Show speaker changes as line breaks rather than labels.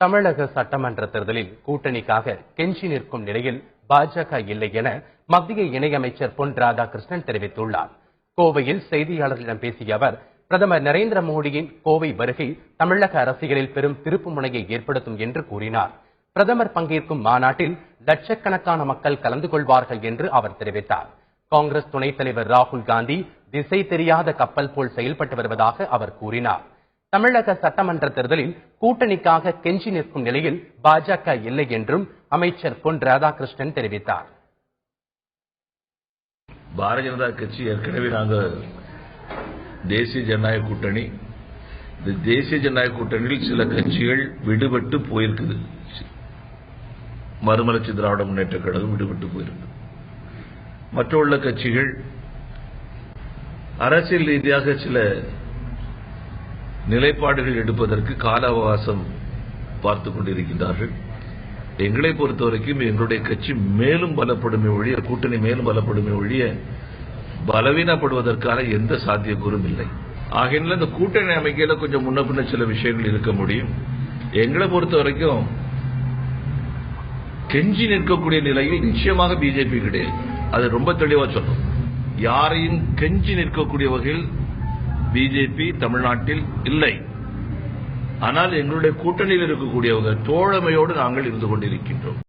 தமிழக சட்டமன்ற தேர்தலில் கூட்டணிக்காக கெஞ்சி நிற்கும் நிலையில் பாஜக இல்லை என மத்திய இணையமைச்சர் பொன் ராதாகிருஷ்ணன் தெரிவித்துள்ளார். கோவையில் செய்தியாளர்களிடம் பேசிய அவர், பிரதமர் நரேந்திர மோடியின் கோவை வருகை தமிழக அரசியலில் பெரும் திருப்பு முனையை ஏற்படுத்தும் என்று கூறினார். பிரதமர் பங்கேற்கும் மாநாட்டில் லட்சக்கணக்கான மக்கள் கலந்து கொள்வார்கள் என்று அவர் தெரிவித்தார். காங்கிரஸ் துணைத் தலைவர் ராகுல் காந்தி திசை தெரியாத கப்பல் போல் செயல்பட்டு வருவதாக அவர் கூறினார். தமிழக சட்டமன்ற தேர்தலில் கூட்டணிக்காக கெஞ்சி நிற்கும் நிலையில் பாஜக இல்லை என்றும் அமைச்சர் பொன் ராதாகிருஷ்ணன் தெரிவித்தார்.
பாரதிய ஜனதா கட்சி ஏற்கனவே நாங்கள் தேசிய ஜனநாயக கூட்டணி, இந்த தேசிய ஜனநாயக கூட்டணியில் சில கட்சிகள் விடுபட்டு போயிருக்குது. மறுமலர்ச்சி திராவிட முன்னேற்ற கழகம் விடுபட்டு போயிருக்கு. மற்றுள்ள கட்சிகள் அரசியல் ரீதியாக சில நிலைப்பாடுகள் எடுப்பதற்கு கால அவகாசம் பார்த்துக் கொண்டிருக்கின்றார்கள். எங்களை பொறுத்தவரைக்கும் எங்களுடைய கட்சி மேலும் பலப்படுமே ஒழிய, கூட்டணி மேலும் பலப்படுமே ஒழிய பலவீனப்படுவதற்கான எந்த சாத்தியக்கூறும் இல்லை. ஆகையினால இந்த கூட்டணி அமைக்கையில கொஞ்சம் முன்ன பின்ன சில விஷயங்கள் இருக்க முடியும். எங்களை பொறுத்த வரைக்கும் கெஞ்சி நிற்கக்கூடிய நிலையில் நிச்சயமாக பிஜேபி கிடையாது. அது ரொம்ப தெளிவா சொல்றோம். யாரையும் கெஞ்சி நிற்கக்கூடிய வகையில் பிஜேபி தமிழ்நாட்டில் இல்லை. ஆனால் எங்களுடைய கூட்டணியில் இருக்கக்கூடியவர்கள் தோழமையோடு நாங்கள் இருந்து கொண்டிருக்கின்றோம்.